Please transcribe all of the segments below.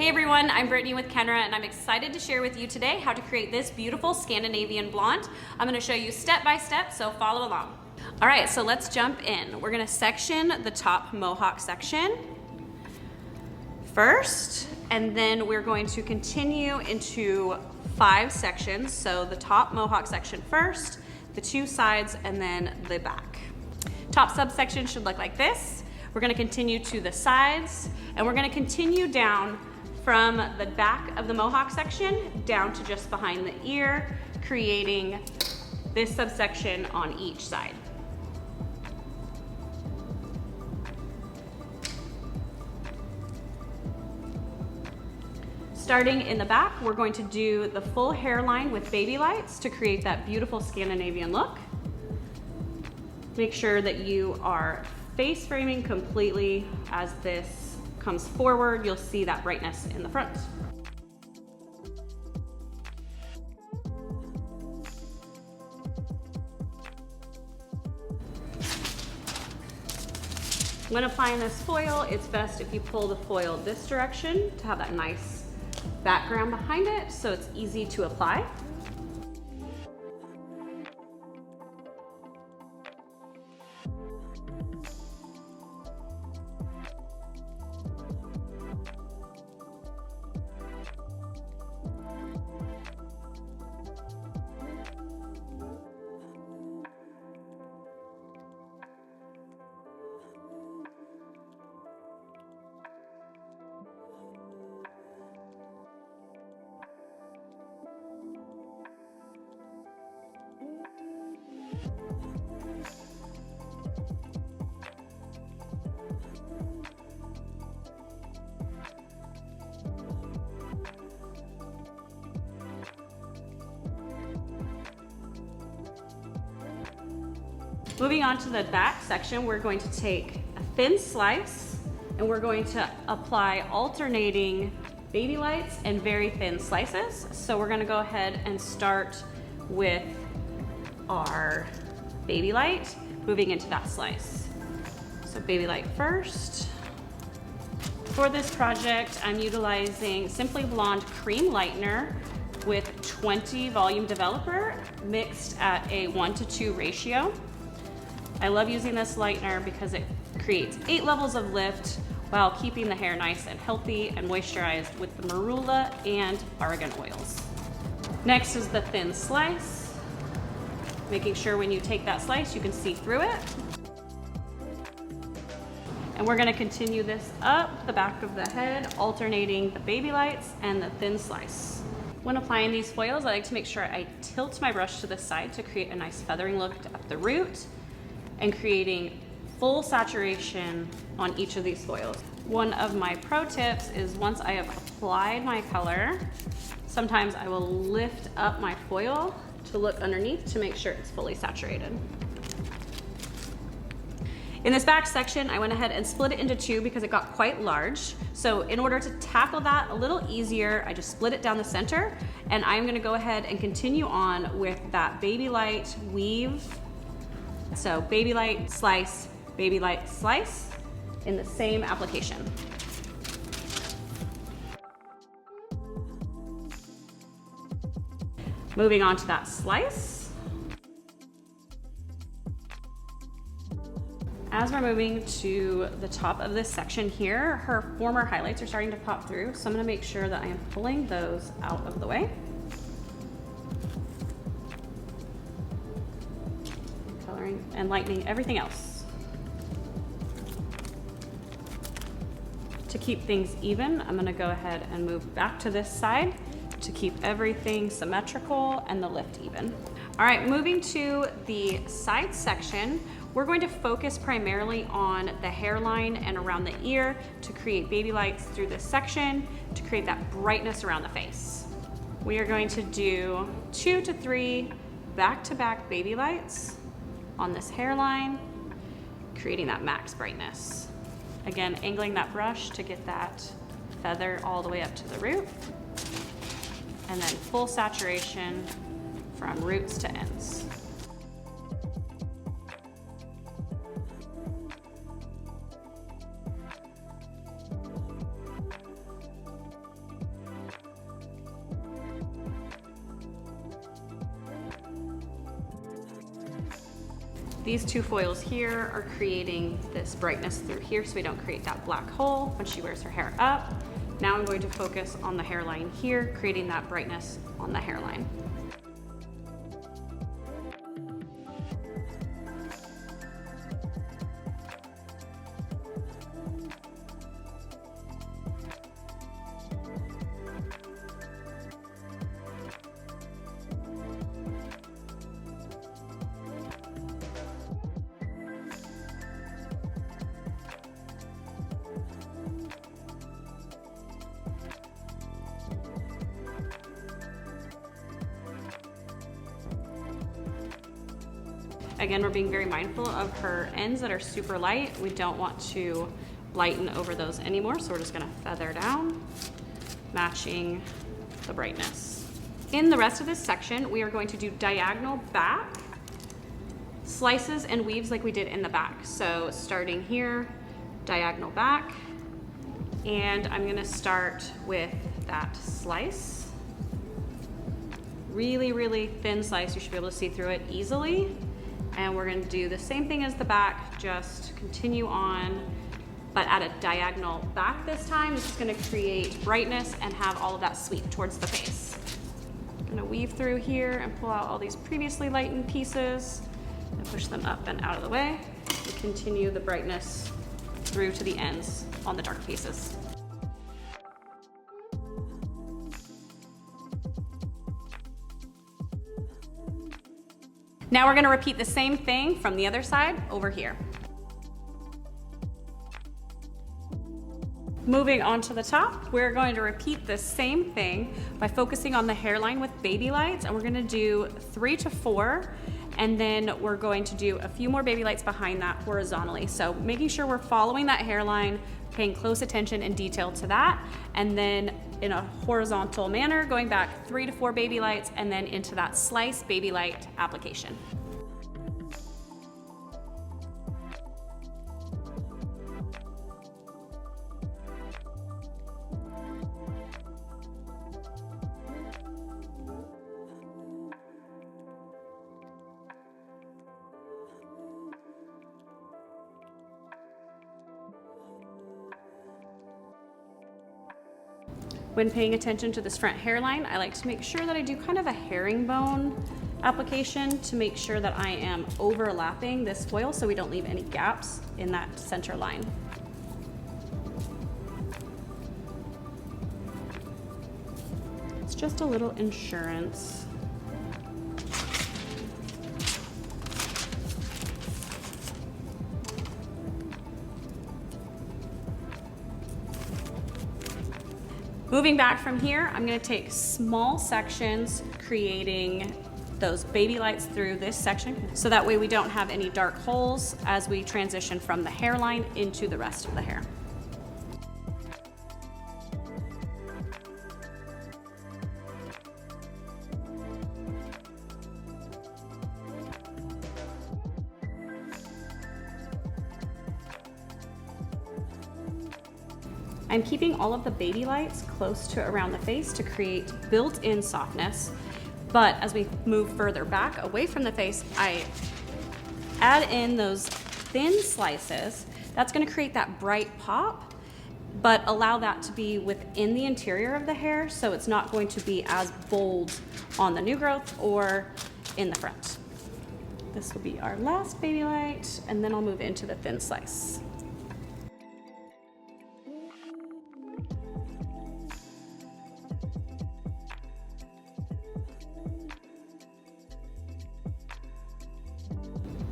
Hey everyone, I'm Brittany with Kenra and I'm excited to share with you today how to create this beautiful Scandinavian blonde. I'm going to show you step by step, so follow along. All right, so let's jump in. We're going to section the top mohawk section first, and then we're going to continue into 5 sections. So the top mohawk section first, the 2 sides, and then the back. Top subsection should look like this. We're going to continue to the sides, and we're going to continue down from the back of the mohawk section down to just behind the ear, creating this subsection on each side. Starting in the back, we're going to do the full hairline with baby lights to create that beautiful Scandinavian look. Make sure that you are face framing completely. As this comes forward, you'll see that brightness in the front. When applying this foil, it's best if you pull the foil this direction to have that nice background behind it, so it's easy to apply. Moving on to the back section, we're going to take a thin slice and we're going to apply alternating baby lights and very thin slices. So we're going to go ahead and start with our baby light, moving into that slice. So baby light first. For this project, I'm utilizing Simply Blonde Cream Lightener with 20 volume developer mixed at a 1:2 ratio. I love using this lightener because it creates 8 levels of lift while keeping the hair nice and healthy and moisturized with the marula and argan oils. Next is the thin slice, making sure when you take that slice you can see through it. And we're going to continue this up the back of the head, alternating the baby lights and the thin slice. When applying these foils, I like to make sure I tilt my brush to the side to create a nice feathering look up the root, and creating full saturation on each of these foils. One of my pro tips is once I have applied my color, sometimes I will lift up my foil to look underneath to make sure it's fully saturated. In this back section, I went ahead and split it into 2 because it got quite large. So in order to tackle that a little easier, I just split it down the center, and I'm gonna go ahead and continue on with that baby light weave. So baby light, slice, in the same application. Moving on to that slice. As we're moving to the top of this section here, her former highlights are starting to pop through, so I'm gonna make sure that I am pulling those out of the way. And lightening everything else. To keep things even, I'm going to go ahead and move back to this side to keep everything symmetrical and the lift even. All right, moving to the side section, we're going to focus primarily on the hairline and around the ear to create baby lights through this section to create that brightness around the face. We are going to do 2 to 3 back-to-back baby lights on this hairline, creating that max brightness. Again, angling that brush to get that feather all the way up to the root, and then full saturation from roots to ends. These two foils here are creating this brightness through here so we don't create that black hole when she wears her hair up. Now I'm going to focus on the hairline here, creating that brightness on the hairline. Again, we're being very mindful of her ends that are super light. We don't want to lighten over those anymore, so we're just gonna feather down, matching the brightness. In the rest of this section, we are going to do diagonal back slices and weaves like we did in the back. So starting here, diagonal back, and I'm gonna start with that slice. Really, really thin slice. You should be able to see through it easily. And we're gonna do the same thing as the back, just continue on, but at a diagonal back this time. This is gonna create brightness and have all of that sweep towards the face. I'm gonna weave through here and pull out all these previously lightened pieces and push them up and out of the way, and continue the brightness through to the ends on the dark pieces. Now we're gonna repeat the same thing from the other side over here. Moving on to the top, we're going to repeat the same thing by focusing on the hairline with baby lights, and we're gonna do 3 to 4, and then we're going to do a few more baby lights behind that horizontally. So making sure we're following that hairline, paying close attention and detail to that, and then in a horizontal manner, going back 3 to 4 baby lights, and then into that slice baby light application. When paying attention to this front hairline, I like to make sure that I do kind of a herringbone application to make sure that I am overlapping this foil so we don't leave any gaps in that center line. It's just a little insurance. Moving back from here, I'm gonna take small sections, creating those baby lights through this section, so that way we don't have any dark holes as we transition from the hairline into the rest of the hair. I'm keeping all of the baby lights close to around the face to create built-in softness, but as we move further back away from the face, I add in those thin slices. That's gonna create that bright pop, but allow that to be within the interior of the hair, so it's not going to be as bold on the new growth or in the front. This will be our last baby light, and then I'll move into the thin slice.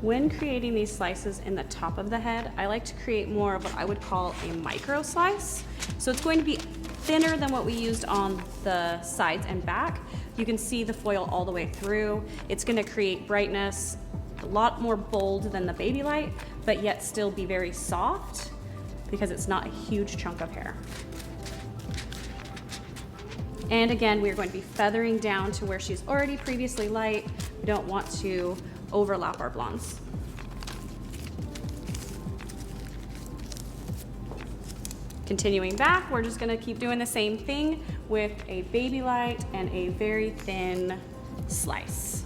When creating these slices in the top of the head, I like to create more of what I would call a micro slice. So it's going to be thinner than what we used on the sides and back. You can see the foil all the way through. It's gonna create brightness, a lot more bold than the baby light, but yet still be very soft because it's not a huge chunk of hair. And again, we're going to be feathering down to where she's already previously light. We don't want to overlap our blondes. Continuing back, we're just gonna keep doing the same thing with a baby light and a very thin slice.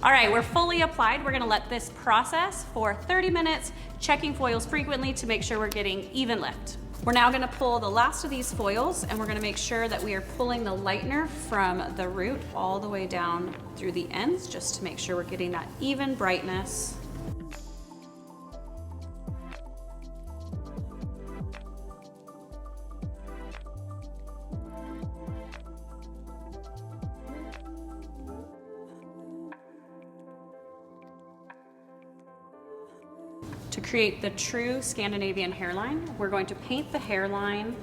All right, we're fully applied. We're gonna let this process for 30 minutes, checking foils frequently to make sure we're getting even lift. We're now gonna pull the last of these foils, and we're gonna make sure that we are pulling the lightener from the root all the way down through the ends, just to make sure we're getting that even brightness. To create the true Scandinavian hairline, we're going to paint the hairline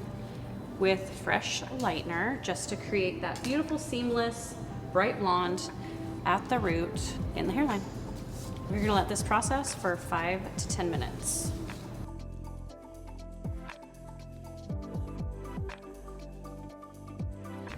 with fresh lightener just to create that beautiful, seamless, bright blonde at the root in the hairline. We're gonna let this process for 5 to 10 minutes.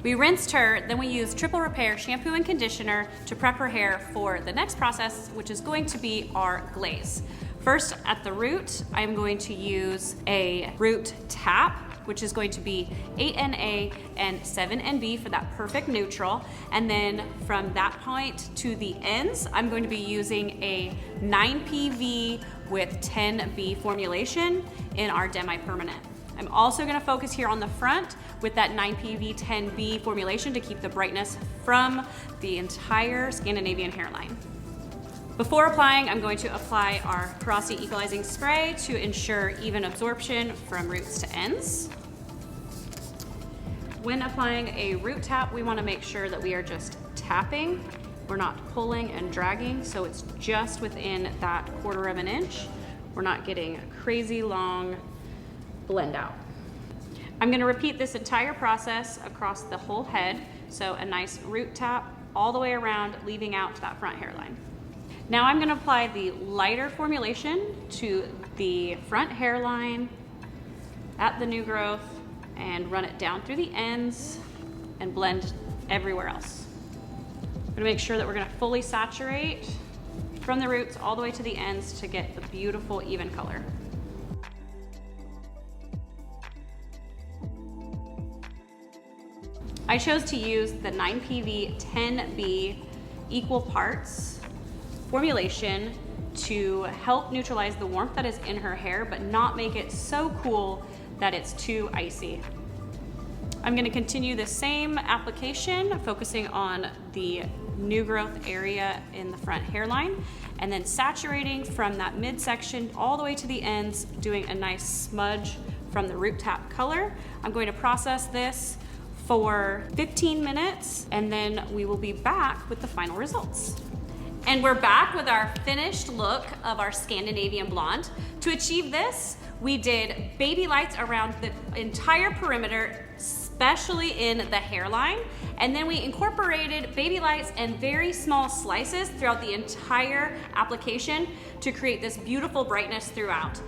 We rinsed her, then we used triple repair shampoo and conditioner to prep her hair for the next process, which is going to be our glaze. First, at the root, I'm going to use a root tap, which is going to be 8NA and 7NB for that perfect neutral. And then from that point to the ends, I'm going to be using a 9PV with 10B formulation in our Demi-permanent. I'm also gonna focus here on the front with that 9PV 10B formulation to keep the brightness from the entire Scandinavian hairline. Before applying, I'm going to apply our Porosity Equalizing spray to ensure even absorption from roots to ends. When applying a root tap, we want to make sure that we are just tapping. We're not pulling and dragging, so it's just within that 1/4 of an inch. We're not getting a crazy long blend out. I'm going to repeat this entire process across the whole head, so a nice root tap all the way around, leaving out that front hairline. Now I'm going to apply the lighter formulation to the front hairline at the new growth and run it down through the ends and blend everywhere else. I'm going to make sure that we're going to fully saturate from the roots all the way to the ends to get the beautiful even color. I chose to use the 9PV 10B equal parts formulation to help neutralize the warmth that is in her hair, but not make it so cool that it's too icy. I'm going to continue the same application, focusing on the new growth area in the front hairline, and then saturating from that midsection all the way to the ends, doing a nice smudge from the root tap color. I'm going to process this for 15 minutes, and then we will be back with the final results. And we're back with our finished look of our Scandinavian blonde. To achieve this, we did baby lights around the entire perimeter, especially in the hairline. And then we incorporated baby lights and very small slices throughout the entire application to create this beautiful brightness throughout.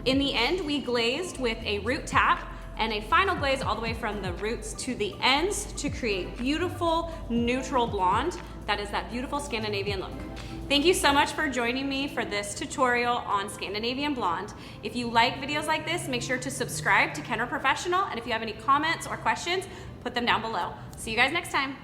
In the end, we glazed with a root tap and a final glaze all the way from the roots to the ends to create beautiful neutral blonde. That is that beautiful Scandinavian look. Thank you so much for joining me for this tutorial on Scandinavian blonde. If you like videos like this, make sure to subscribe to Kenra Professional, and if you have any comments or questions, put them down below. See you guys next time.